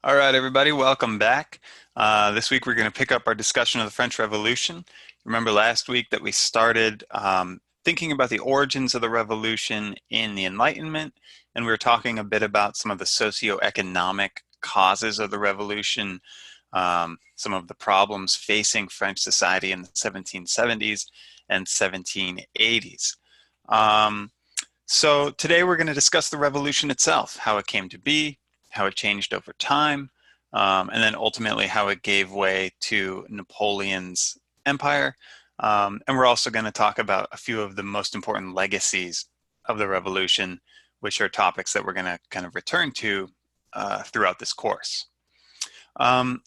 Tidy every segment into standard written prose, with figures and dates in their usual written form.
All right, everybody, welcome back. This week we're going to pick up our discussion of the French Revolution. Remember last week that we started thinking about the origins of the revolution in the Enlightenment, and we were talking a bit about some of the socioeconomic causes of the revolution, some of the problems facing French society in the 1770s and 1780s. So today we're going to discuss the revolution itself, how it came to be, how it changed over time, and then ultimately how it gave way to Napoleon's empire. And we're also going to talk about a few of the most important legacies of the revolution, which are topics that we're going to kind of return to throughout this course.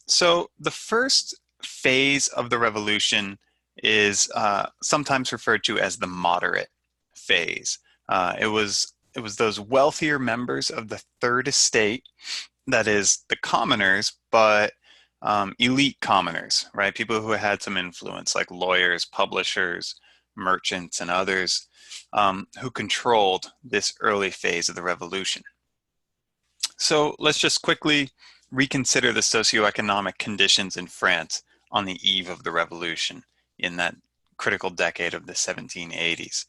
So the first phase of the revolution is sometimes referred to as the moderate phase. It was those wealthier members of the third estate, that is the commoners, but elite commoners, right? People who had some influence, like lawyers, publishers, merchants, and others, who controlled this early phase of the revolution. So let's just quickly reconsider the socioeconomic conditions in France on the eve of the revolution in that critical decade of the 1780s.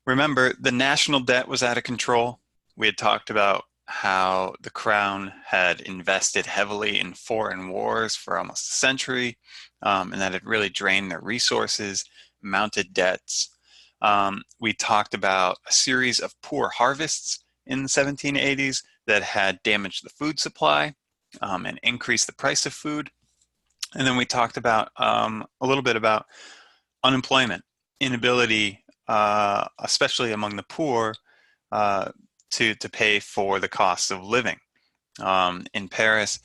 Remember, the national debt was out of control. We had talked about how the crown had invested heavily in foreign wars for almost a century, and that it really drained their resources, mounted debts. We talked about a series of poor harvests in the 1780s that had damaged the food supply and increased the price of food. And then we talked about a little bit about unemployment, inability, especially among the poor, to pay for the cost of living. In Paris,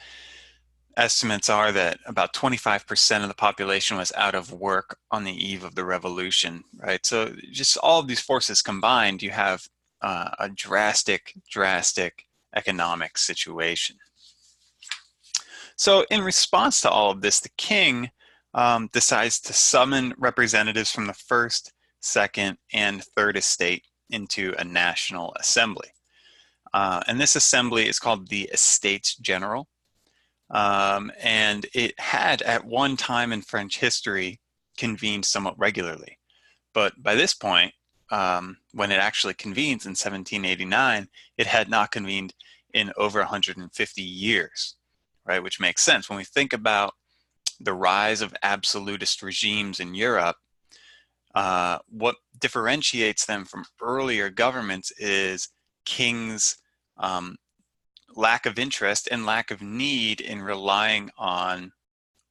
estimates are that about 25% of the population was out of work on the eve of the revolution, right? So just all of these forces combined, you have a drastic economic situation. So in response to all of this, the king decides to summon representatives from the first, second, and third estate into a national assembly. And this assembly is called the Estates General. And it had at one time in French history convened somewhat regularly. But by this point, when it actually convenes in 1789, it had not convened in over 150 years, right? Which makes sense. When we think about the rise of absolutist regimes in Europe, what differentiates them from earlier governments is kings' lack of interest and lack of need in relying on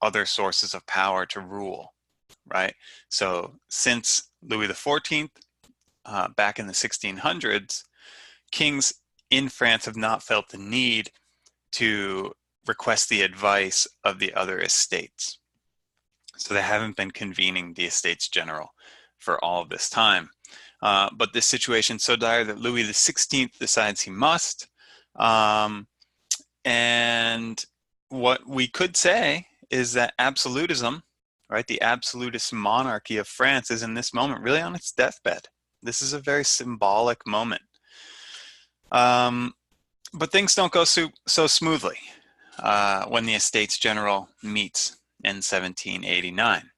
other sources of power to rule, right? So since Louis XIV, back in the 1600s, kings in France have not felt the need to request the advice of the other estates. So they haven't been convening the Estates General for all of this time. But this situation is so dire that Louis XVI decides he must. And what we could say is that absolutism, right, the absolutist monarchy of France is in this moment really on its deathbed. This is a very symbolic moment. But things don't go so smoothly when the Estates General meets in 1789.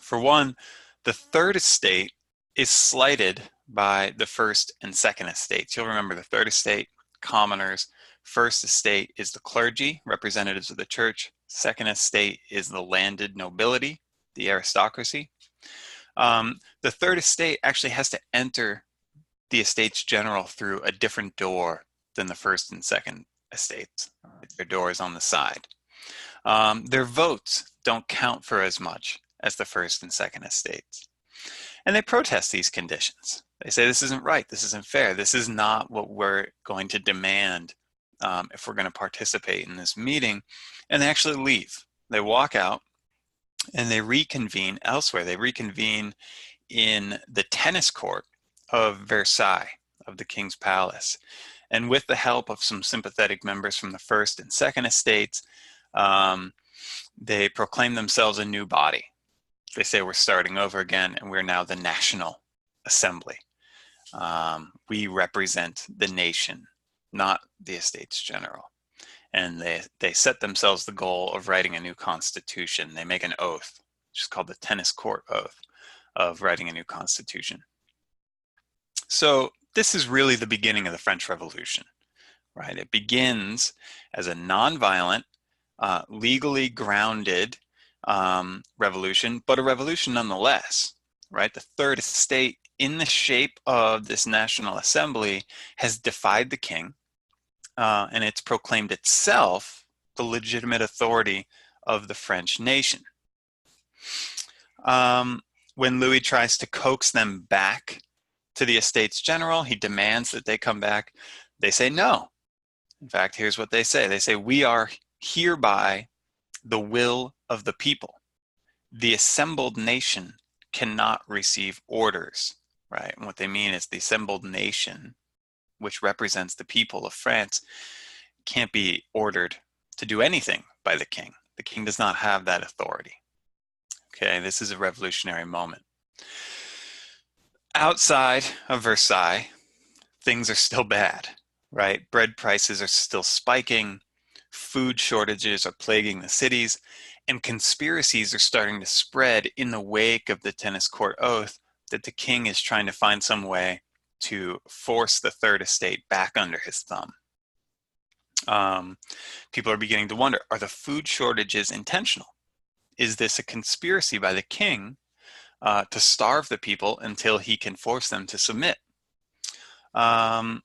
For one, the third estate is slighted by the first and second estates. You'll remember the third estate, commoners. First estate is the clergy, representatives of the church. Second estate is the landed nobility, the aristocracy. The third estate actually has to enter the Estates General through a different door than the first and second estates. Their door is on the side. Their votes don't count for as much as the first and second estates. And they protest these conditions. They say, this isn't right, this isn't fair, this is not what we're going to demand if we're going to participate in this meeting. And they actually leave. They walk out and they reconvene elsewhere. They reconvene in the tennis court of Versailles, of the King's Palace. And with the help of some sympathetic members from the first and second estates, they proclaim themselves a new body. They say, we're starting over again, and we're now the National Assembly. We represent the nation. not the Estates General. And they set themselves the goal of writing a new constitution. They make an oath, which is called the Tennis Court Oath, of writing a new constitution. So this is really the beginning of the French Revolution, right? It begins as a nonviolent, legally grounded revolution, but a revolution nonetheless, right? The Third Estate, in the shape of this National Assembly, has defied the king, and it's proclaimed itself the legitimate authority of the French nation. When Louis tries to coax them back to the Estates General, he demands that they come back. They say no. In fact, here's what they say. They say, "We are hereby the will of the people. The assembled nation cannot receive orders," right? And what they mean is the assembled nation, which represents the people of France, can't be ordered to do anything by the king. The king does not have that authority. Okay, this is a revolutionary moment. Outside of Versailles, things are still bad, right? Bread prices are still spiking, food shortages are plaguing the cities, and conspiracies are starting to spread in the wake of the Tennis Court Oath that the king is trying to find some way to force the Third Estate back under his thumb. People are beginning to wonder, are the food shortages intentional? Is this a conspiracy by the king to starve the people until he can force them to submit? On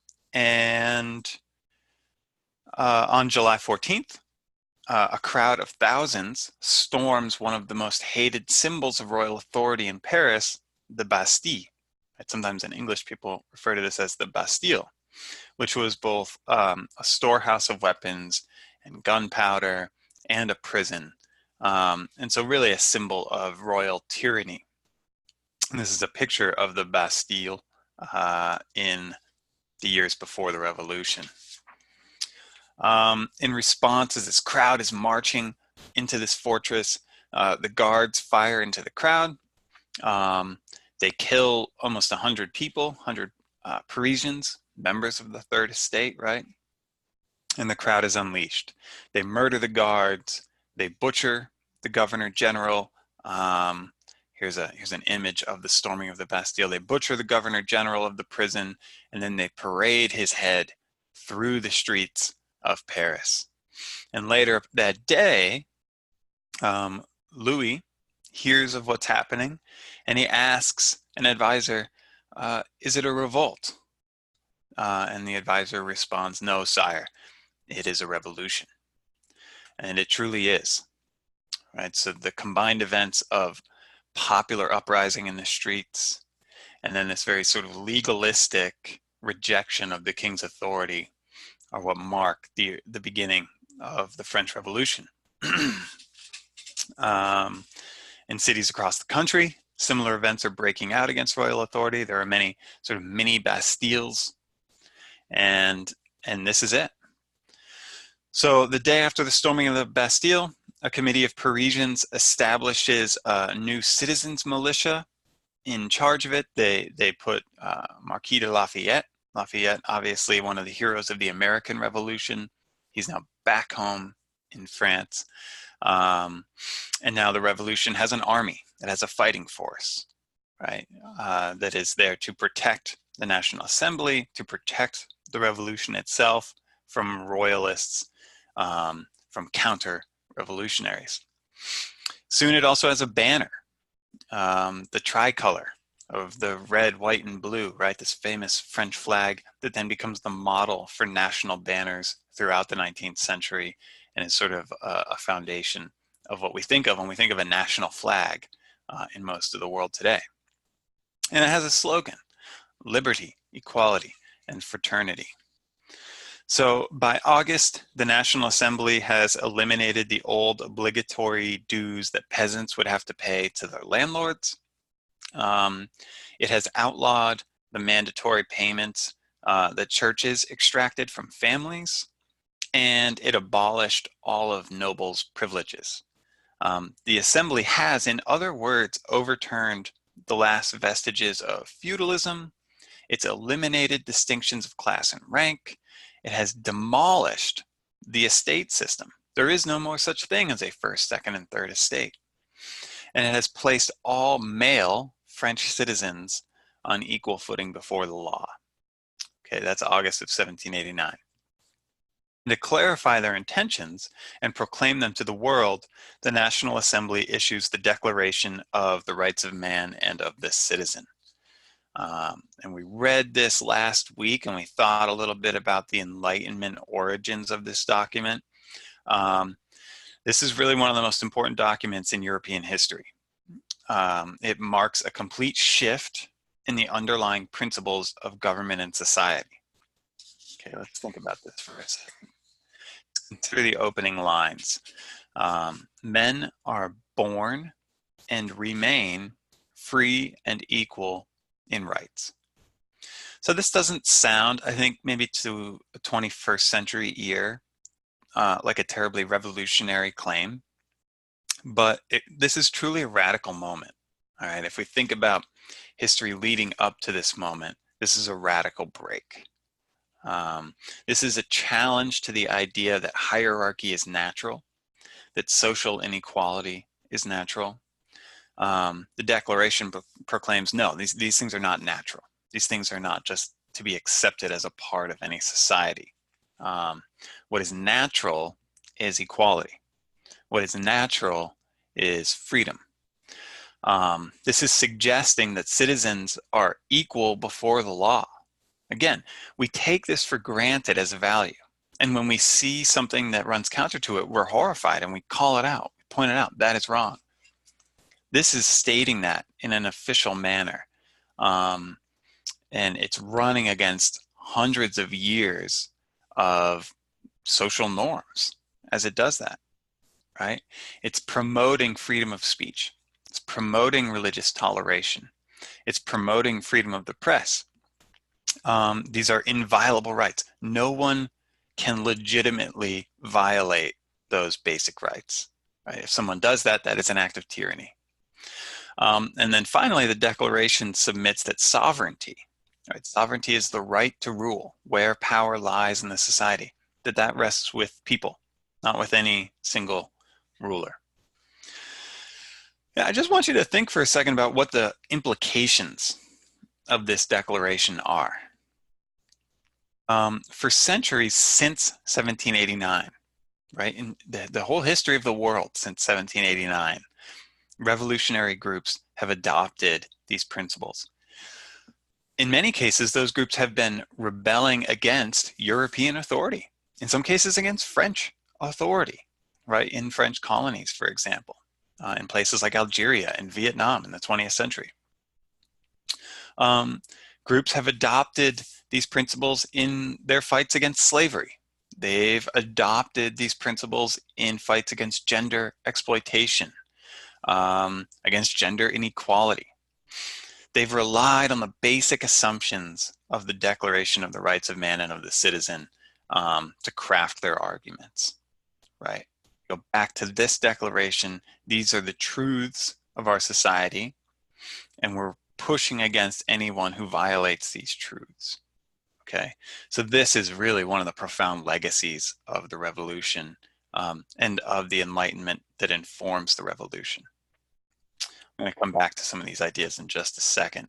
July 14th, a crowd of thousands storms one of the most hated symbols of royal authority in Paris, the Bastille. Sometimes in English, people refer to this as the Bastille, which was both a storehouse of weapons and gunpowder and a prison. And so really a symbol of royal tyranny. And this is a picture of the Bastille in the years before the revolution. In response, as this crowd is marching into this fortress, the guards fire into the crowd. They kill almost 100 people, 100 Parisians, members of the Third Estate, right? And the crowd is unleashed. They murder the guards. They butcher the governor general. Here's an image of the storming of the Bastille. They butcher the governor general of the prison, and then they parade his head through the streets of Paris. And later that day, Louis hears of what's happening, and he asks an advisor, is it a revolt? And the advisor responds, "No, sire, it is a revolution." And it truly is, right? So the combined events of popular uprising in the streets, and then this very sort of legalistic rejection of the king's authority are what mark the beginning of the French Revolution. In cities across the country, similar events are breaking out against royal authority. There are many sort of mini Bastilles, and this is it. So the day after the storming of the Bastille, a committee of Parisians establishes a new citizens' militia. In charge of it, they put Marquis de Lafayette. Lafayette, obviously one of the heroes of the American Revolution. He's now back home in France. And now the revolution has an army. It has a fighting force, right? That is there to protect the National Assembly, to protect the revolution itself from royalists, from counter-revolutionaries. Soon it also has a banner, the tricolor of the red, white, and blue, right? This famous French flag that then becomes the model for national banners throughout the 19th century and is sort of a foundation of what we think of when we think of a national flag in most of the world today. And it has a slogan: liberty, equality, and fraternity. So by August, the National Assembly has eliminated the old obligatory dues that peasants would have to pay to their landlords. It has outlawed the mandatory payments that churches extracted from families, and it abolished all of nobles' privileges. The Assembly has, in other words, overturned the last vestiges of feudalism. It's eliminated distinctions of class and rank, It has demolished the estate system. There is no more such thing as a first, second, and third estate. And it has placed all male French citizens on equal footing before the law. Okay, that's August of 1789. To clarify their intentions and proclaim them to the world, the National Assembly issues the Declaration of the Rights of Man and of the Citizen. And we read this last week, and we thought a little bit about the Enlightenment origins of this document. This is really one of the most important documents in European history. It marks a complete shift in the underlying principles of government and society. Okay, let's think about this for a second. Through the opening lines, men are born and remain free and equal in rights. So this doesn't sound, I think, maybe to a 21st century ear, like a terribly revolutionary claim, but this is truly a radical moment. All right, if we think about history leading up to this moment, this is a radical break. This is a challenge to the idea that hierarchy is natural, that social inequality is natural. The Declaration proclaims, no, these things are not natural. These things are not just to be accepted as a part of any society. What is natural is equality. What is natural is freedom. This is suggesting that citizens are equal before the law. Again, we take this for granted as a value. And when we see something that runs counter to it, we're horrified and we call it out, we point it out, that is wrong. This is stating that in an official manner. And it's running against hundreds of years of social norms as it does that, right? It's promoting freedom of speech. It's promoting religious toleration. It's promoting freedom of the press. These are inviolable rights. No one can legitimately violate those basic rights. Right? If someone does that, that is an act of tyranny. And then finally, the Declaration submits that sovereignty, right? Sovereignty is the right to rule, where power lies in the society, that rests with people, not with any single ruler. Yeah, I just want you to think for a second about what the implications of this declaration are. For centuries since 1789, right, in the whole history of the world since 1789, revolutionary groups have adopted these principles. In many cases, those groups have been rebelling against European authority, in some cases against French authority, right, in French colonies, for example, in places like Algeria and Vietnam in the 20th century. Groups have adopted these principles in their fights against slavery. They've adopted these principles in fights against gender exploitation, against gender inequality. They've relied on the basic assumptions of the Declaration of the Rights of Man and of the Citizen to craft their arguments, right? Go back to this declaration. These are the truths of our society, and we're pushing against anyone who violates these truths. Okay, so this is really one of the profound legacies of the revolution and of the Enlightenment that informs the revolution. I'm going to come back to some of these ideas in just a second.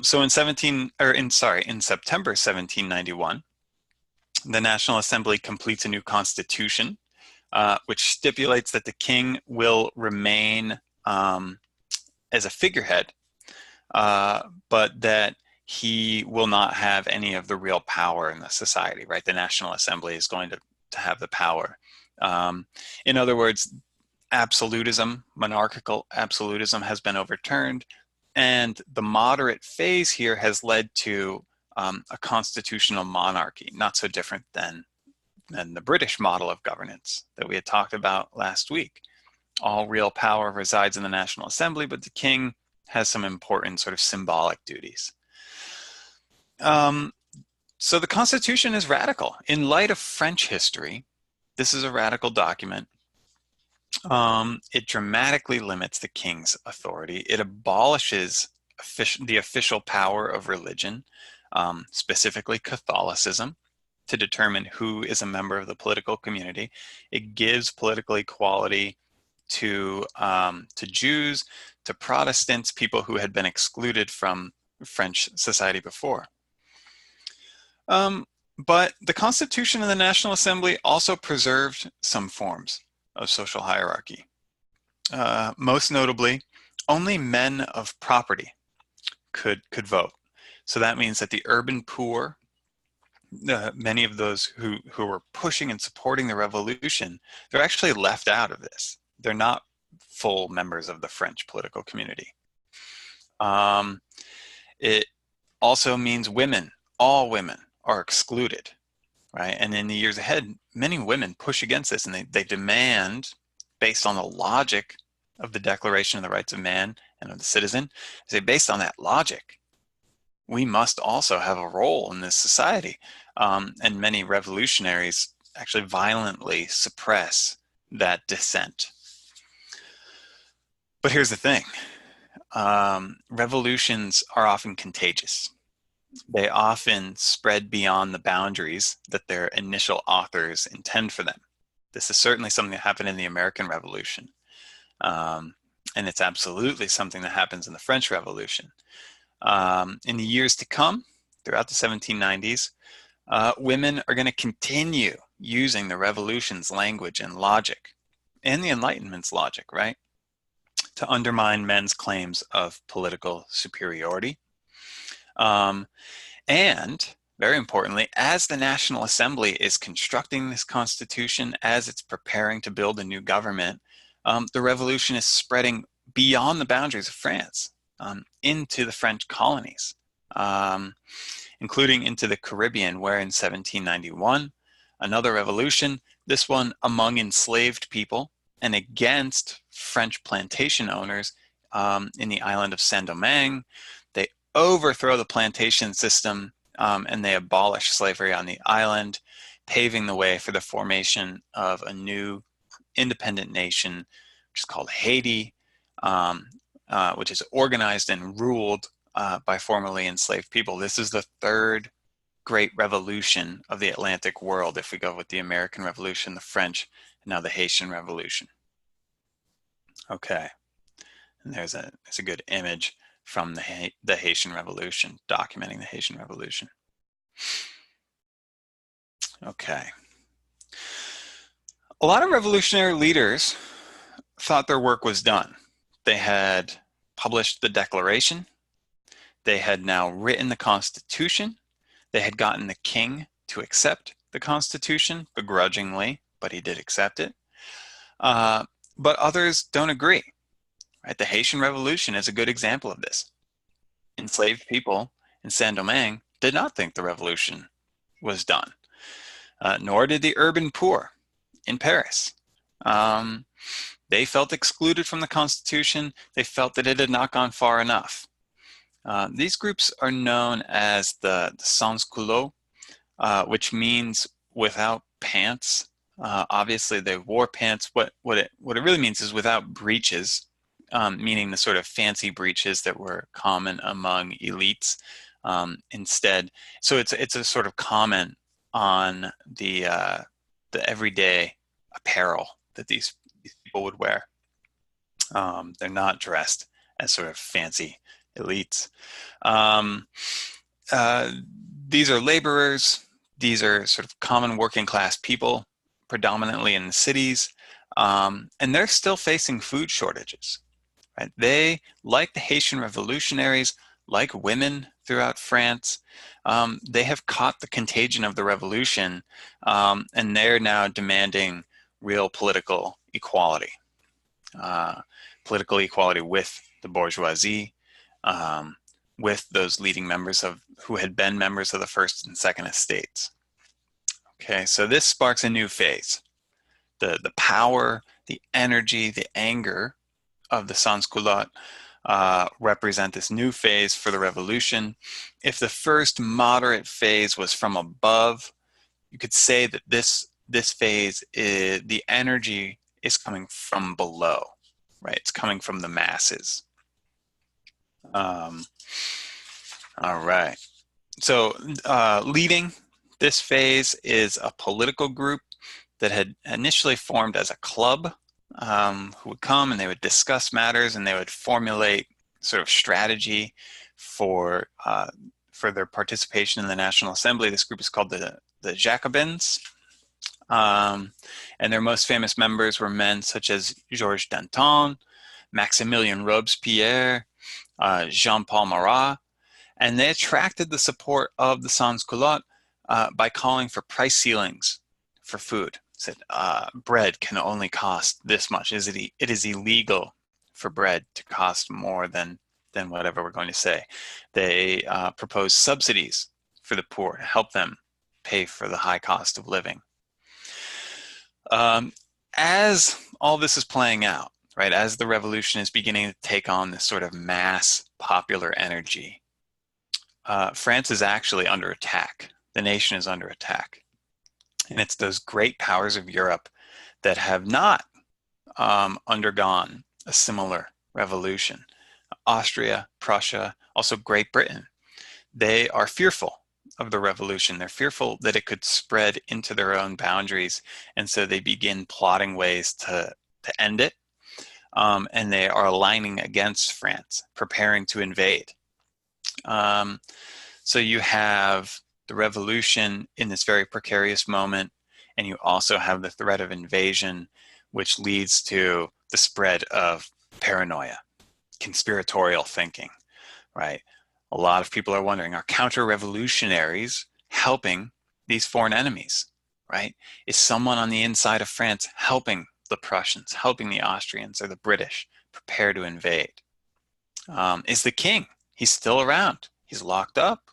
So in September 1791, the National Assembly completes a new constitution, which stipulates that the king will remain as a figurehead, but that he will not have any of the real power in the society, right? The National Assembly is going to have the power. In other words, absolutism, monarchical absolutism has been overturned, and the moderate phase here has led to a constitutional monarchy, not so different than the British model of governance that we had talked about last week. All real power resides in the National Assembly, but the king has some important sort of symbolic duties. So the Constitution is radical. In light of French history, this is a radical document. It dramatically limits the king's authority. It abolishes the official power of religion, specifically Catholicism. to determine who is a member of the political community. It gives political equality to Jews, to Protestants, people who had been excluded from French society before. But the Constitution and the National Assembly also preserved some forms of social hierarchy. Most notably, only men of property could vote. So that means that the urban poor, many of those who were pushing and supporting the revolution, they're actually left out of this. They're not full members of the French political community. It also means women, all women, are excluded, right? And in the years ahead, many women push against this, and they demand, based on the logic of the Declaration of the Rights of Man and of the Citizen, say, based on that logic, we must also have a role in this society. And many revolutionaries actually violently suppress that dissent. But here's the thing. Revolutions are often contagious. They often spread beyond the boundaries that their initial authors intend for them. This is certainly something that happened in the American Revolution. And it's absolutely something that happens in the French Revolution. In the years to come, throughout the 1790s, women are going to continue using the Revolution's language and logic, and the Enlightenment's logic, right, to undermine men's claims of political superiority. And very importantly, as the National Assembly is constructing this constitution, as it's preparing to build a new government, the revolution is spreading beyond the boundaries of France, into the French colonies, including into the Caribbean, where in 1791, another revolution, this one among enslaved people and against French plantation owners in the island of Saint-Domingue. They overthrow the plantation system and they abolish slavery on the island, paving the way for the formation of a new independent nation, which is called Haiti, which is organized and ruled by formerly enslaved people. This is the third great revolution of the Atlantic world, if we go with the American Revolution, the French, and now the Haitian Revolution. Okay, and there's a good image from the Haitian Revolution, documenting the Haitian Revolution. Okay. A lot of revolutionary leaders thought their work was done. They had published the Declaration. They had now written the Constitution. They had gotten the king to accept the Constitution, begrudgingly, but he did accept it. But others don't agree. Right? The Haitian Revolution is a good example of this. Enslaved people in Saint-Domingue did not think the revolution was done, nor did the urban poor in Paris. They felt excluded from the Constitution. They felt that it had not gone far enough. These groups are known as the sans-culottes, which means without pants. Obviously, they wore pants. What it really means is without breeches, meaning the sort of fancy breeches that were common among elites. Instead, so it's a sort of comment on the everyday apparel that these people would wear. They're not dressed as sort of fancy elites. These are laborers. These are sort of common working class people, predominantly in the cities, and they're still facing food shortages. Right? They, like the Haitian revolutionaries, like women throughout France, they have caught the contagion of the revolution, and they're now demanding real political equality. Political equality with the bourgeoisie, with those leading members who had been members of the First and Second Estates. Okay, so this sparks a new phase. The power, the energy, the anger of the sans-culottes represent this new phase for the revolution. If the first moderate phase was from above, you could say that this phase, the energy is coming from below, right? It's coming from the masses. All right. So leading This phase is a political group that had initially formed as a club, who would come and they would discuss matters and they would formulate sort of strategy for their participation in the National Assembly. This group is called the Jacobins. And their most famous members were men such as Georges Danton, Maximilien Robespierre, Jean-Paul Marat, and they attracted the support of the sans-culottes by calling for price ceilings for food. Said bread can only cost this much. It is illegal for bread to cost more than whatever we're going to say. They proposed subsidies for the poor to help them pay for the high cost of living. As all this is playing out, right, as the revolution is beginning to take on this sort of mass popular energy, France is actually under attack. The nation is under attack. And it's those great powers of Europe that have not undergone a similar revolution. Austria, Prussia, also Great Britain. They are fearful of the revolution. They're fearful that it could spread into their own boundaries. And so they begin plotting ways to end it. And they are aligning against France, preparing to invade. So you have the revolution in this very precarious moment, and you also have the threat of invasion, which leads to the spread of paranoia, conspiratorial thinking, right? A lot of people are wondering, are counter-revolutionaries helping these foreign enemies, right? Is someone on the inside of France helping the Prussians, helping the Austrians or the British prepare to invade? Is the king, he's still around. He's locked up,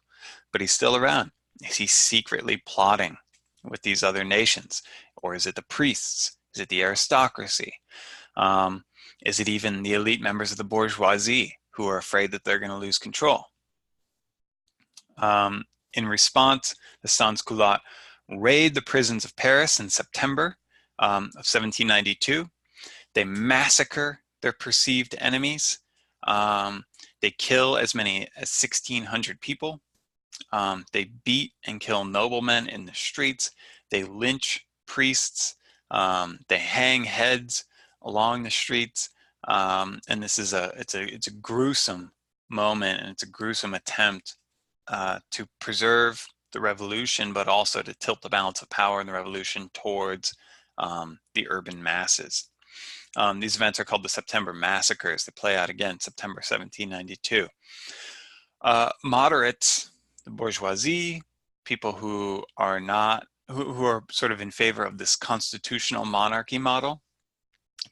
but he's still around. Is he secretly plotting with these other nations? Or is it the priests? Is it the aristocracy? Is it even the elite members of the bourgeoisie who are afraid that they're going to lose control? In response, the sans-culottes raid the prisons of Paris in September of 1792. They massacre their perceived enemies. They kill as many as 1,600 people. They beat and kill noblemen in the streets. They lynch priests. They hang heads along the streets. And this is it's a gruesome moment, and it's a gruesome attempt to preserve the revolution, but also to tilt the balance of power in the revolution towards the urban masses. These events are called the September Massacres. They play out again September 1792. Moderates, the bourgeoisie, people who are not, who are sort of in favor of this constitutional monarchy model,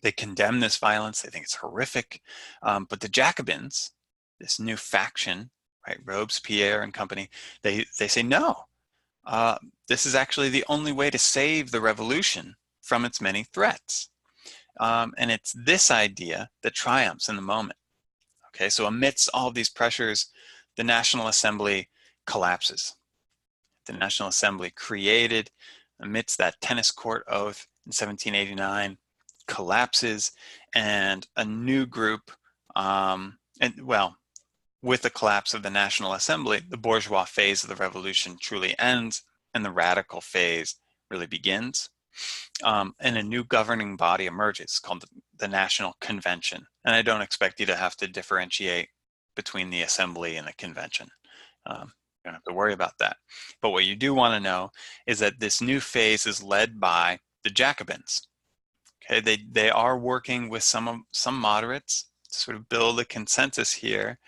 they condemn this violence. They think it's horrific. But the Jacobins, this new faction, right, Robespierre and company, they say no. This is actually the only way to save the revolution from its many threats. And it's this idea that triumphs in the moment. Okay, so amidst all of these pressures, the National Assembly collapses. The National Assembly, created amidst that tennis court oath in 1789, collapses, and a new group, with the collapse of the National Assembly, the bourgeois phase of the revolution truly ends, and the radical phase really begins. And a new governing body emerges called the National Convention. And I don't expect you to have to differentiate between the Assembly and the Convention. You don't have to worry about that. But what you do want to know is that this new phase is led by the Jacobins. Okay, they are working with some moderates to sort of build a consensus here,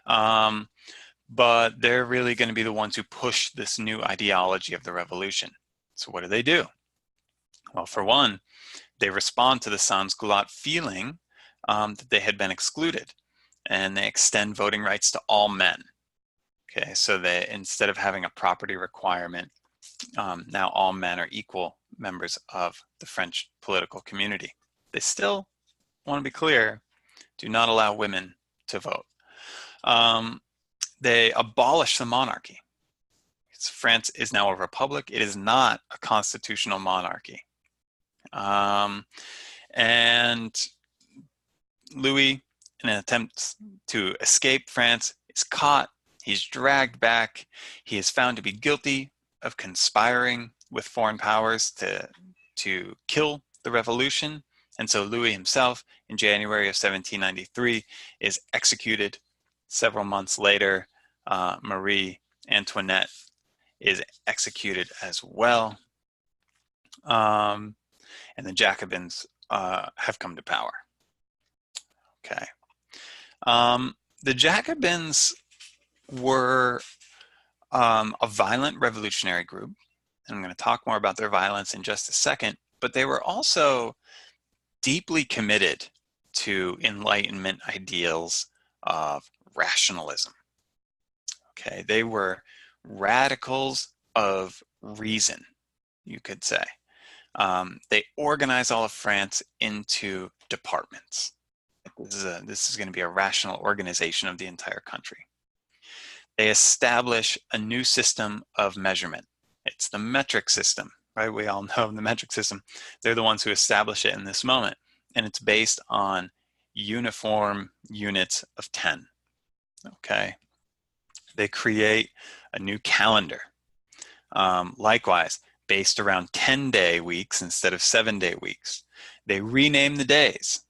but they're really going to be the ones who push this new ideology of the revolution. So what do? Well, for one, they respond to the sans-culottes feeling that they had been excluded, and they extend voting rights to all men. Okay, so they, instead of having a property requirement, now all men are equal members of the French political community. They still, want to be clear, do not allow women to vote. They abolish the monarchy. France is now a republic. It is not a constitutional monarchy. And Louis, in an attempt to escape France, is caught. He's dragged back. He is found to be guilty of conspiring with foreign powers to kill the revolution. And so Louis himself, in January of 1793, is executed. Several months later, Marie Antoinette is executed as well. And the Jacobins have come to power. Okay. The Jacobins were a violent revolutionary group, and I'm going to talk more about their violence in just a second, but they were also deeply committed to Enlightenment ideals of rationalism. Okay, they were radicals of reason, you could say. They organized all of France into departments. This is going to be a rational organization of the entire country. They establish a new system of measurement. It's the metric system, right? We all know the metric system. They're the ones who establish it in this moment. And it's based on uniform units of 10. Okay. They create a new calendar. Likewise, based around 10-day weeks instead of 7-day weeks. They rename the days.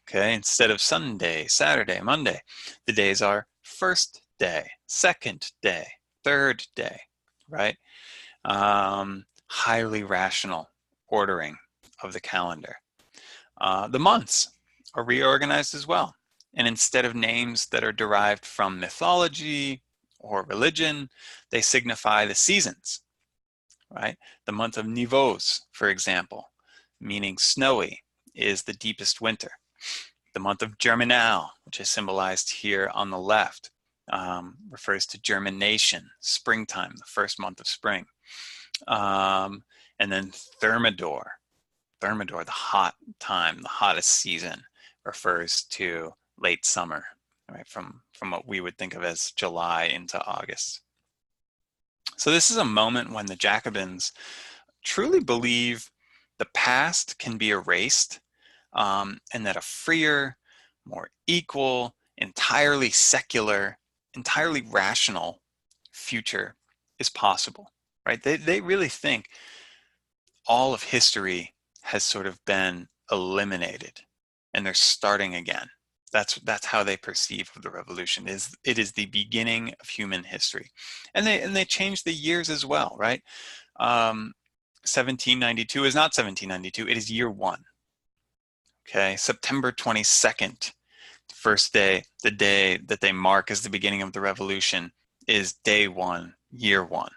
Okay, instead of Sunday, Saturday, Monday, the days are first day, second day, third day, right? Highly rational ordering of the calendar. The months are reorganized as well. And instead of names that are derived from mythology or religion, they signify the seasons, right? The month of Nivose, for example, meaning snowy, is the deepest winter. The month of Germinal, which is symbolized here on the left, refers to germination, springtime, the first month of spring. And then Thermidor, the hot time, the hottest season, refers to late summer, right? From what we would think of as July into August. So this is a moment when the Jacobins truly believe the past can be erased, and that a freer, more equal, entirely secular, entirely rational future is possible, right? They really think all of history has sort of been eliminated and they're starting again. That's how they perceive the revolution. It is the beginning of human history. And they changed the years as well, right? 1792 is not 1792, it is year one. Okay, September 22nd, first day, the day that they mark as the beginning of the revolution, is day one, year one,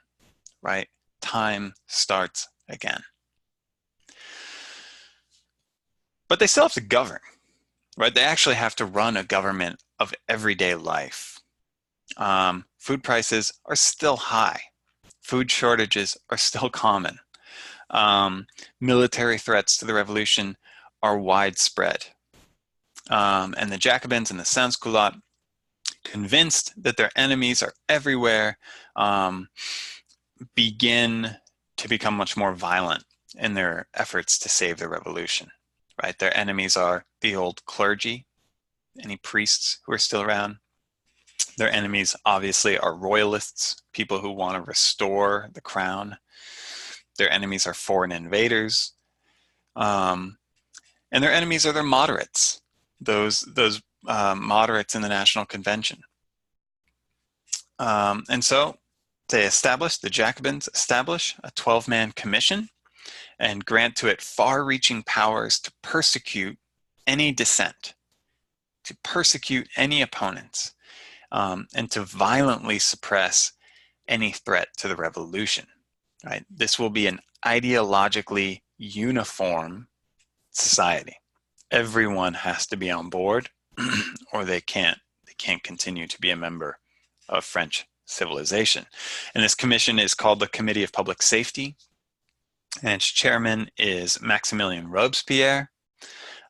right? Time starts again. But they still have to govern, right? They actually have to run a government of everyday life. Food prices are still high. Food shortages are still common. Military threats to the revolution are widespread. And the Jacobins and the Sans-Culottes, convinced that their enemies are everywhere, begin to become much more violent in their efforts to save the revolution, right? Their enemies are the old clergy, any priests who are still around. Their enemies, obviously, are royalists, people who want to restore the crown. Their enemies are foreign invaders. And their enemies are their moderates, those moderates in the National Convention. And so the Jacobins establish a 12-man commission and grant to it far-reaching powers to persecute any dissent, to persecute any opponents, and to violently suppress any threat to the revolution. Right? This will be an ideologically uniform society. Everyone has to be on board, or they can't continue to be a member of French civilization. And this commission is called the Committee of Public Safety, and its chairman is Maximilien Robespierre,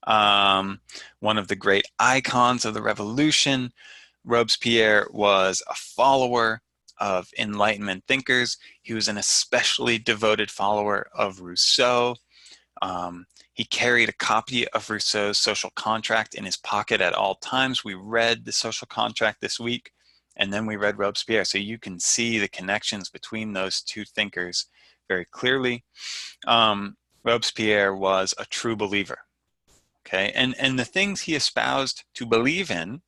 one of the great icons of the revolution. Robespierre was a follower of Enlightenment thinkers. He was an especially devoted follower of Rousseau. He carried a copy of Rousseau's Social Contract in his pocket at all times. We read the Social Contract this week. and then we read Robespierre. So you can see the connections between those two thinkers very clearly. Robespierre was a true believer. Okay, and the things he espoused to believe in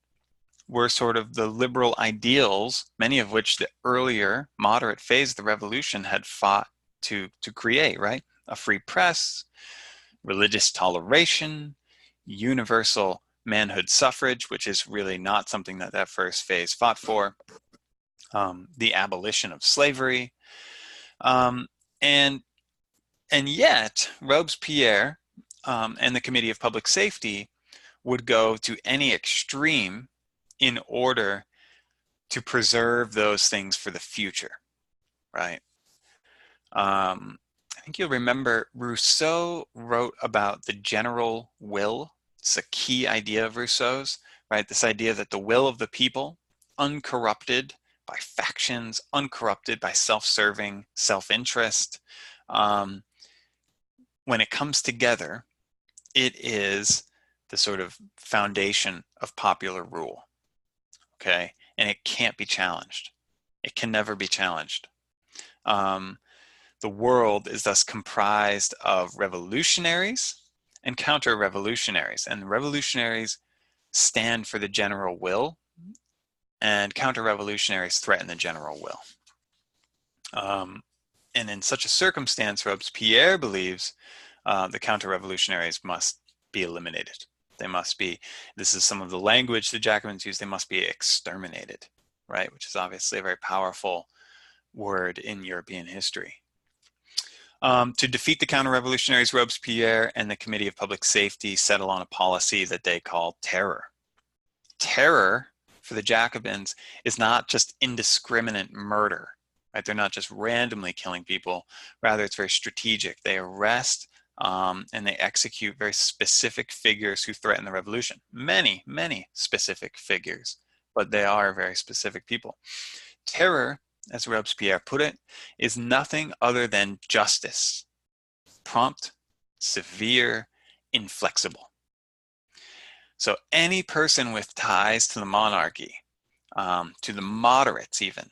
were sort of the liberal ideals, many of which the earlier moderate phase of the revolution had fought to create, right? A free press, religious toleration, universal manhood suffrage, which is really not something that that first phase fought for, the abolition of slavery, um, and yet Robespierre and the Committee of Public Safety would go to any extreme in order to preserve those things for the future, right? I think you'll remember Rousseau wrote about the general will. It's a key idea of Rousseau's, right? This idea that the will of the people, uncorrupted by factions, uncorrupted by self-serving self-interest, when it comes together, it is the sort of foundation of popular rule, okay? And it can't be challenged. It can never be challenged. The world is thus comprised of revolutionaries and counter-revolutionaries. And revolutionaries stand for the general will, and counter-revolutionaries threaten the general will. And in such a circumstance, Robespierre believes the counter-revolutionaries must be eliminated. They must be, this is some of the language the Jacobins use, they must be exterminated, right? Which is obviously a very powerful word in European history. To defeat the counter-revolutionaries, Robespierre and the Committee of Public Safety settle on a policy that they call terror. Terror for the Jacobins is not just indiscriminate murder, right? They're not just randomly killing people. Rather, it's very strategic. They arrest and they execute very specific figures who threaten the revolution. Many, many specific figures, but they are very specific people. Terror, as Robespierre put it, is nothing other than justice. Prompt, severe, inflexible. So any person with ties to the monarchy, to the moderates even,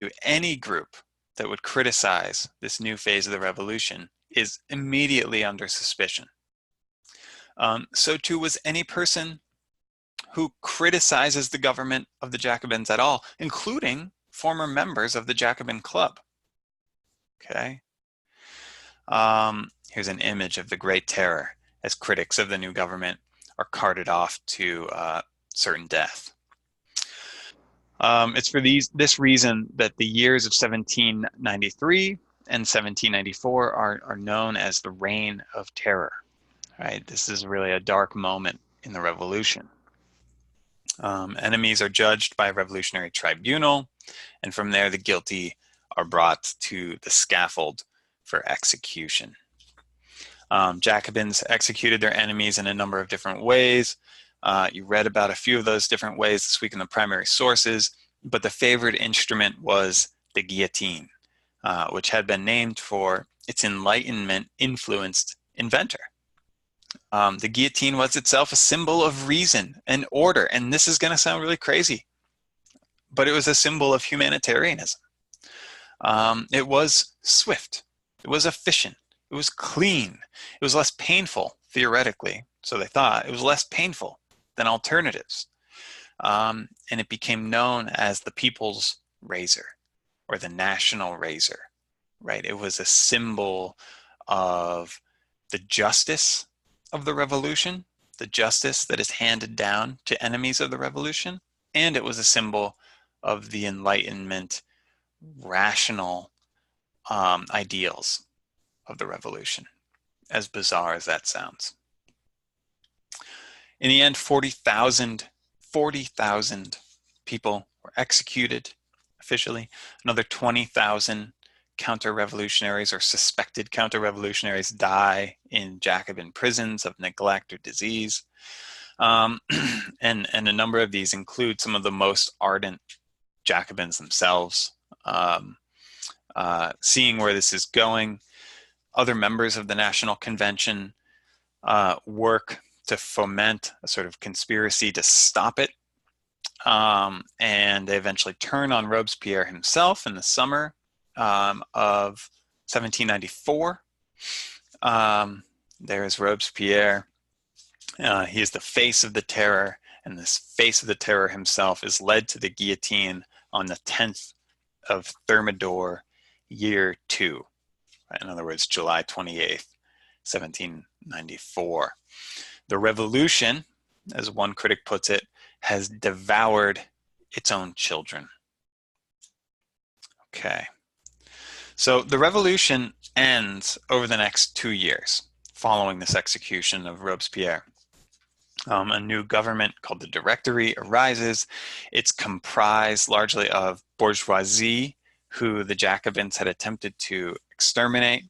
to any group that would criticize this new phase of the revolution is immediately under suspicion. So too was any person who criticizes the government of the Jacobins at all, including former members of the Jacobin Club. Okay. Here's an image of the Great Terror as critics of the new government are carted off to certain death. It's for this reason that the years of 1793 and 1794 are known as the Reign of Terror. Right? This is really a dark moment in the revolution. Enemies are judged by a revolutionary tribunal, and from there the guilty are brought to the scaffold for execution. Jacobins executed their enemies in a number of different ways. You read about a few of those different ways this week in the primary sources, but the favorite instrument was the guillotine, which had been named for its Enlightenment-influenced inventor. The guillotine was itself a symbol of reason and order, and this is going to sound really crazy, but it was a symbol of humanitarianism. It was swift, it was efficient, it was clean, it was less painful, theoretically, so they thought. It was less painful than alternatives. And it became known as the people's razor, or the national razor, right? It was a symbol of the justice of the revolution, the justice that is handed down to enemies of the revolution, and it was a symbol of the Enlightenment rational ideals of the revolution, as bizarre as that sounds. In the end, 40,000 people were executed officially. Another 20,000 counter-revolutionaries or suspected counter-revolutionaries die in Jacobin prisons of neglect or disease. And a number of these include some of the most ardent Jacobins themselves. Seeing where this is going, other members of the National Convention work to foment a sort of conspiracy to stop it. and they eventually turn on Robespierre himself in the summer of 1794. There's Robespierre. He is the face of the terror, and this face of the terror himself is led to the guillotine on the 10th of Thermidor, year 2. In other words, July 28th, 1794. The revolution, as one critic puts it, has devoured its own children. Okay. So the revolution ends over the next 2 years following this execution of Robespierre. A new government called the Directory arises. It's comprised largely of bourgeoisie, who the Jacobins had attempted to exterminate,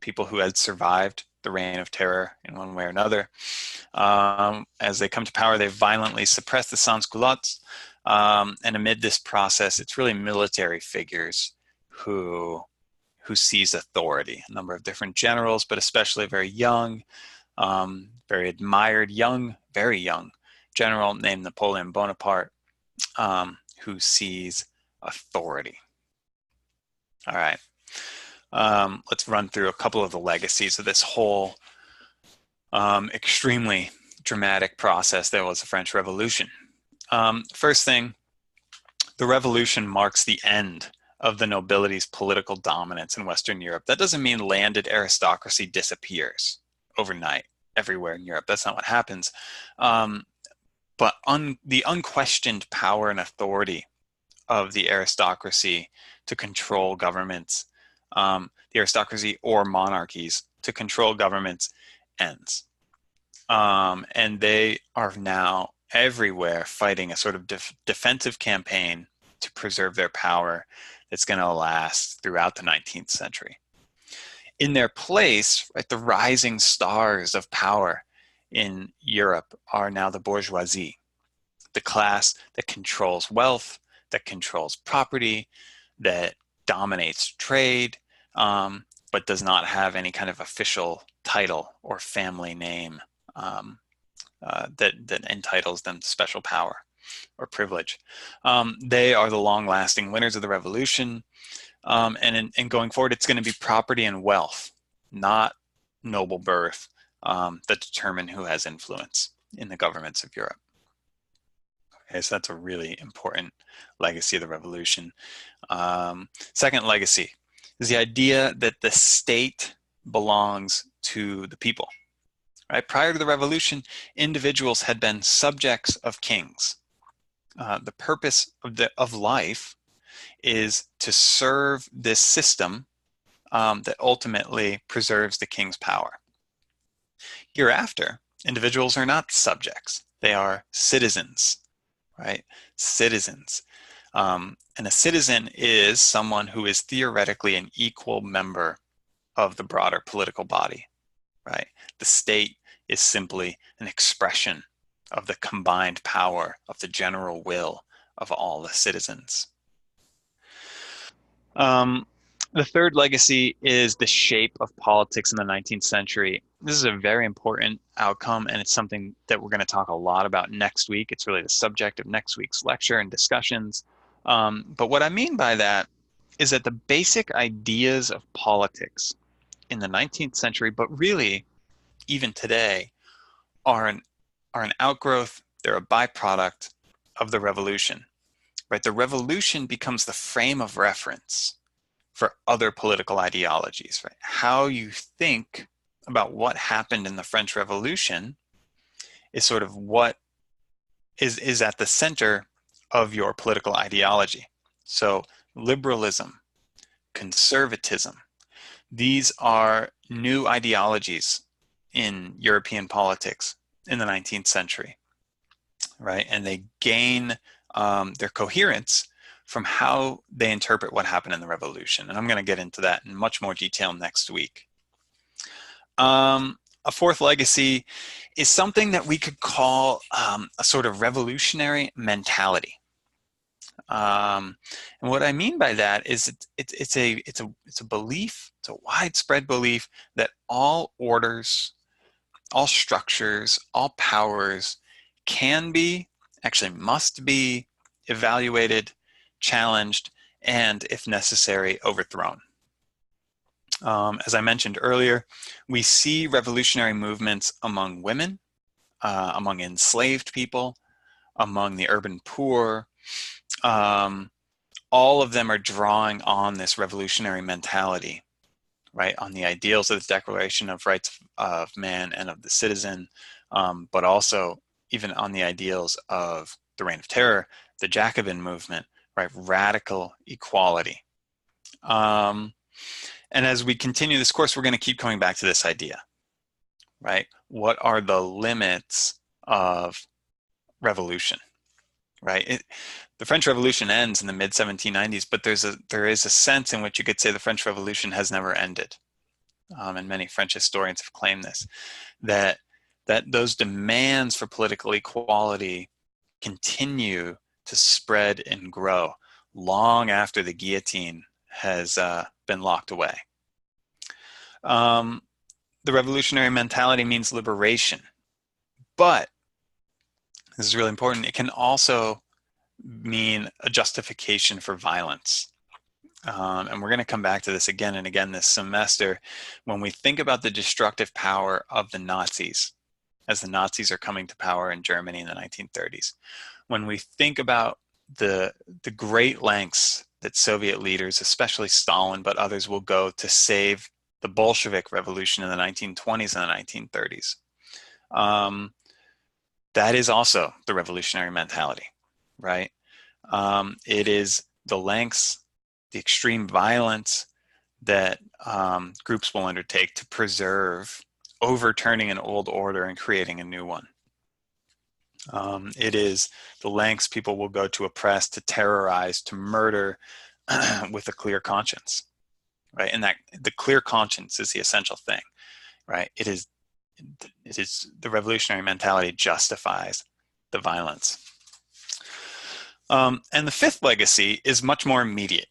people who had survived the reign of terror in one way or another. As they come to power, they violently suppress the sans-culottes. And amid this process, it's really military figures who seize authority. A number of different generals, but especially very young, very admired, very young general named Napoleon Bonaparte, who sees authority. All right. Let's run through a couple of the legacies of this whole extremely dramatic process that was the French Revolution. First thing, the revolution marks the end of the nobility's political dominance in Western Europe. That doesn't mean landed aristocracy disappears overnight everywhere in Europe. That's not what happens. But the unquestioned power and authority of the aristocracy to control governments, the aristocracy or monarchies to control governments ends. And they are now everywhere fighting a sort of defensive campaign to preserve their power that's going to last throughout the 19th century. In their place, right, the rising stars of power in Europe are now the bourgeoisie, the class that controls wealth, that controls property, that dominates trade, but does not have any kind of official title or family name that entitles them to special power or privilege. They are the long-lasting winners of the revolution. And going forward, it's going to be property and wealth, not noble birth, that determine who has influence in the governments of Europe. Okay, so that's a really important legacy of the revolution. Second legacy is the idea that the state belongs to the people. Right? Prior to the revolution, individuals had been subjects of kings. The purpose of life is to serve this system that ultimately preserves the king's power. Hereafter, individuals are not subjects. They are citizens, right? Citizens. And a citizen is someone who is theoretically an equal member of the broader political body, right? The state is simply an expression of the combined power of the general will of all the citizens. The third legacy is the shape of politics in the 19th century. This is a very important outcome, and it's something that we're going to talk a lot about next week. It's really the subject of next week's lecture and discussions. But what I mean by that is that the basic ideas of politics in the 19th century, but really even today, are an outgrowth, they're a byproduct of the revolution. Right? The revolution becomes the frame of reference for other political ideologies. Right? How you think about what happened in the French Revolution is sort of what is at the center of your political ideology. So liberalism, conservatism, these are new ideologies in European politics in the 19th century, right? And they gain their coherence from how they interpret what happened in the revolution. And I'm going to get into that in much more detail next week. A fourth legacy is something that we could call a sort of revolutionary mentality. And what I mean by that is it's a belief, it's a widespread belief that all orders, all structures, all powers can be actually must be evaluated, challenged, and, if necessary, overthrown. As I mentioned earlier, we see revolutionary movements among women, among enslaved people, among the urban poor. All of them are drawing on this revolutionary mentality, right? On the ideals of the Declaration of Rights of Man and of the Citizen, but also even on the ideals of the Reign of Terror, the Jacobin movement, right? Radical equality. And as we continue this course, we're going to keep coming back to this idea, right? What are the limits of revolution, right? The French Revolution ends in the mid-1790s, but there is a sense in which you could say the French Revolution has never ended. And many French historians have claimed this, that those demands for political equality continue to spread and grow long after the guillotine has been locked away. The revolutionary mentality means liberation, but this is really important. It can also mean a justification for violence. And we're going to come back to this again and again this semester when we think about the destructive power of the Nazis as the Nazis are coming to power in Germany in the 1930s. When we think about the great lengths that Soviet leaders, especially Stalin, but others will go to save the Bolshevik Revolution in the 1920s and the 1930s. That is also the revolutionary mentality, right? It is the lengths, the extreme violence that groups will undertake to preserve overturning an old order and creating a new one. It is the lengths people will go to oppress, to terrorize, to murder with a clear conscience, right? And that the clear conscience is the essential thing, right? It is the revolutionary mentality justifies the violence. And the fifth legacy is much more immediate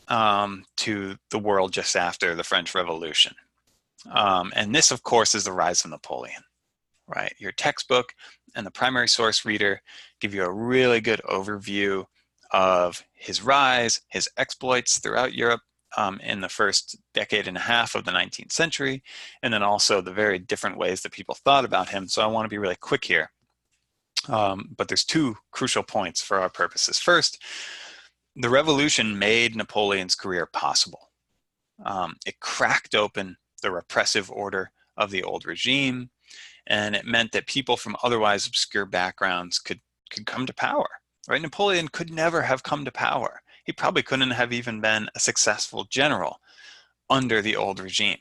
to the world just after the French Revolution. And this, of course, is the rise of Napoleon, right? Your textbook and the primary source reader give you a really good overview of his rise, his exploits throughout Europe in the first decade and a half of the 19th century, and then also the very different ways that people thought about him. So I want to be really quick here. But there's two crucial points for our purposes. First, the revolution made Napoleon's career possible. It cracked open the repressive order of the old regime, and it meant that people from otherwise obscure backgrounds could come to power, right? Napoleon could never have come to power. He probably couldn't have even been a successful general under the old regime.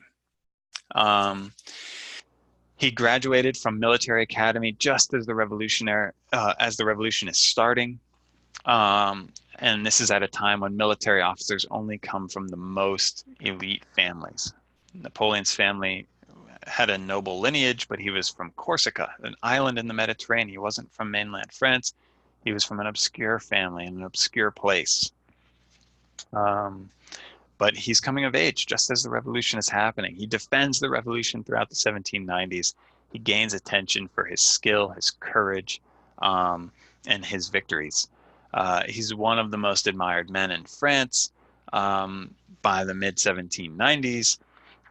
He graduated from military academy just as the revolution is starting. And this is at a time when military officers only come from the most elite families. Napoleon's family had a noble lineage, but he was from Corsica, an island in the Mediterranean. He wasn't from mainland France. He was from an obscure family in an obscure place. But he's coming of age just as the revolution is happening. He defends the revolution throughout the 1790s. He gains attention for his skill, his courage, and his victories. He's one of the most admired men in France by the mid-1790s.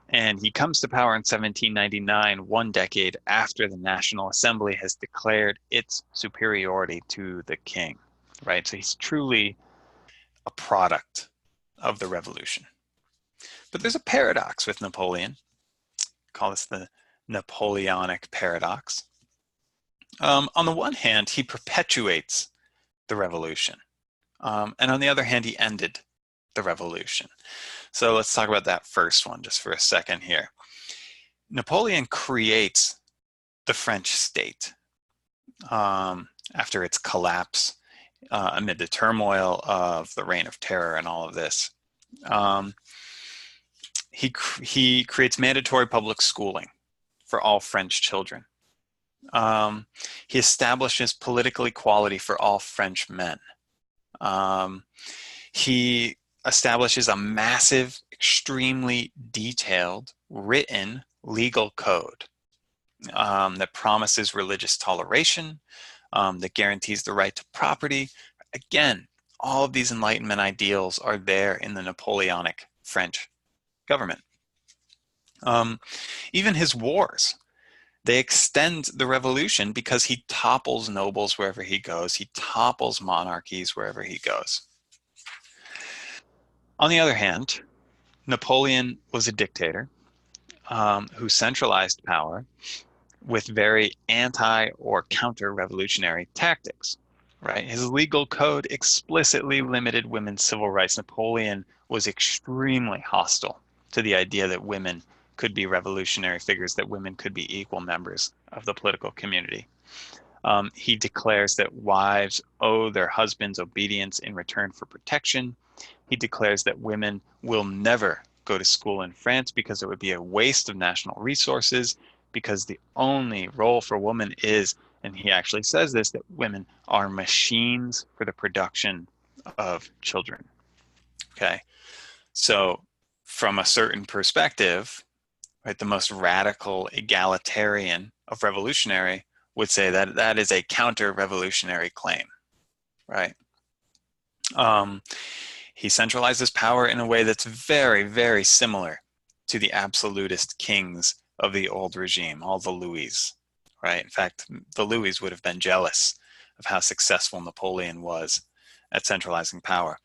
And he comes to power in 1799, one decade after the National Assembly has declared its superiority to the king, right? So he's truly a product of the revolution. But there's a paradox with Napoleon. Call this the Napoleonic paradox. On the one hand, he perpetuates the revolution. And on the other hand, he ended the revolution. So let's talk about that first one just for a second here. Napoleon creates the French state after its collapse amid the turmoil of the Reign of Terror and all of this. He creates mandatory public schooling for all French children. He establishes political equality for all French men. He establishes a massive, extremely detailed, written legal code that promises religious toleration, that guarantees the right to property. Again, all of these Enlightenment ideals are there in the Napoleonic French government. Even his wars, they extend the revolution because he topples nobles wherever he goes. He topples monarchies wherever he goes. On the other hand, Napoleon was a dictator who centralized power with very anti or counter-revolutionary tactics, right? His legal code explicitly limited women's civil rights. Napoleon was extremely hostile to the idea that women could be revolutionary figures, that women could be equal members of the political community. He declares that wives owe their husbands obedience in return for protection. He declares that women will never go to school in France because it would be a waste of national resources, because the only role for women is, and he actually says this, that women are machines for the production of children. Okay, so from a certain perspective, right, the most radical egalitarian of revolutionary would say that that is a counter-revolutionary claim, right? He centralizes power in a way that's very, very similar to the absolutist kings of the old regime, all the Louis, right? In fact, the Louis would have been jealous of how successful Napoleon was at centralizing power.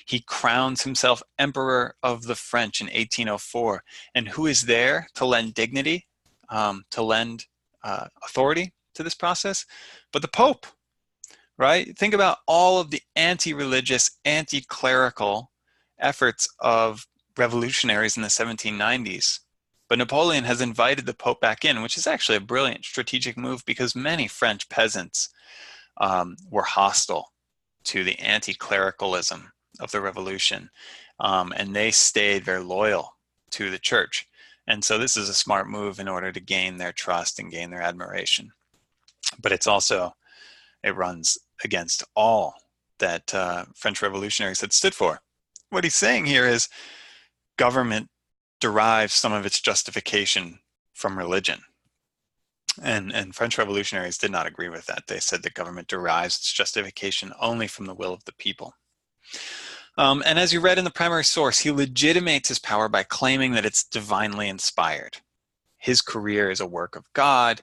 He crowns himself Emperor of the French in 1804. And who is there to lend dignity, to lend authority to this process? But the Pope, right? Think about all of the anti-religious, anti-clerical efforts of revolutionaries in the 1790s. But Napoleon has invited the Pope back in, which is actually a brilliant strategic move because many French peasants were hostile to the anti-clericalism of the revolution, and they stayed very loyal to the church. And so this is a smart move in order to gain their trust and gain their admiration. But it's also, it runs against all that French revolutionaries had stood for. What he's saying here is government derives some of its justification from religion. And French revolutionaries did not agree with that. They said that government derives its justification only from the will of the people. And as you read in the primary source, he legitimates his power by claiming that it's divinely inspired. His career is a work of God,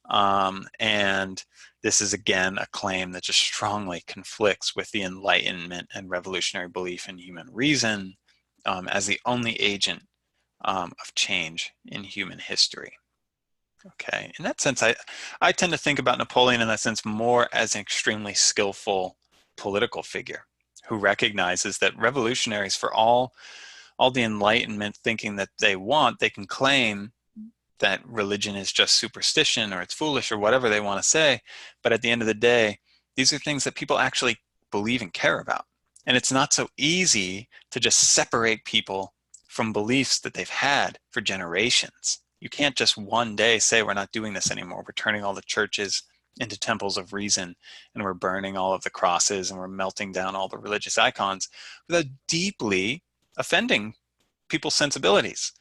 and this is, again, a claim that just strongly conflicts with the Enlightenment and revolutionary belief in human reason as the only agent of change in human history. Okay, in that sense, I tend to think about Napoleon in that sense more as an extremely skillful political figure who recognizes that revolutionaries, for all the Enlightenment thinking that they want, they can claim that religion is just superstition or it's foolish or whatever they want to say. But at the end of the day, these are things that people actually believe and care about. And it's not so easy to just separate people from beliefs that they've had for generations. You can't just one day say, we're not doing this anymore. We're turning all the churches into temples of reason, and we're burning all of the crosses, and we're melting down all the religious icons without deeply offending people's sensibilities.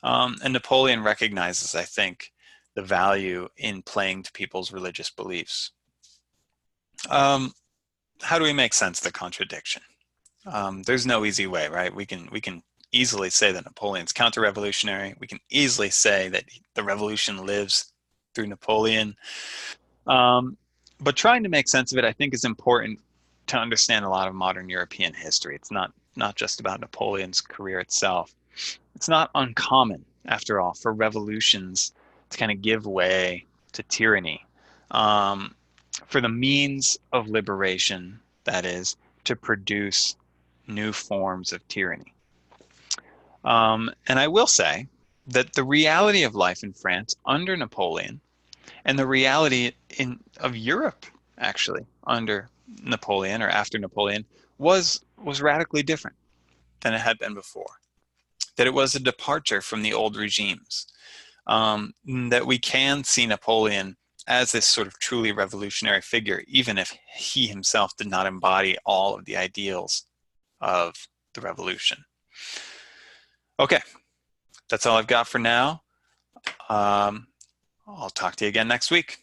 And Napoleon recognizes, I think, the value in playing to people's religious beliefs. How do we make sense of the contradiction? There's no easy way, right? We can easily say that Napoleon's counter-revolutionary. We can easily say that the revolution lives through Napoleon. But trying to make sense of it, I think, is important to understand a lot of modern European history. It's not just about Napoleon's career itself. It's not uncommon, after all, for revolutions to kind of give way to tyranny, for the means of liberation, that is, to produce new forms of tyranny. And I will say that the reality of life in France under Napoleon and the reality of Europe, actually, under Napoleon or after Napoleon was radically different than it had been before. That it was a departure from the old regimes. That we can see Napoleon as this sort of truly revolutionary figure, even if he himself did not embody all of the ideals of the revolution. Okay, that's all I've got for now. I'll talk to you again next week.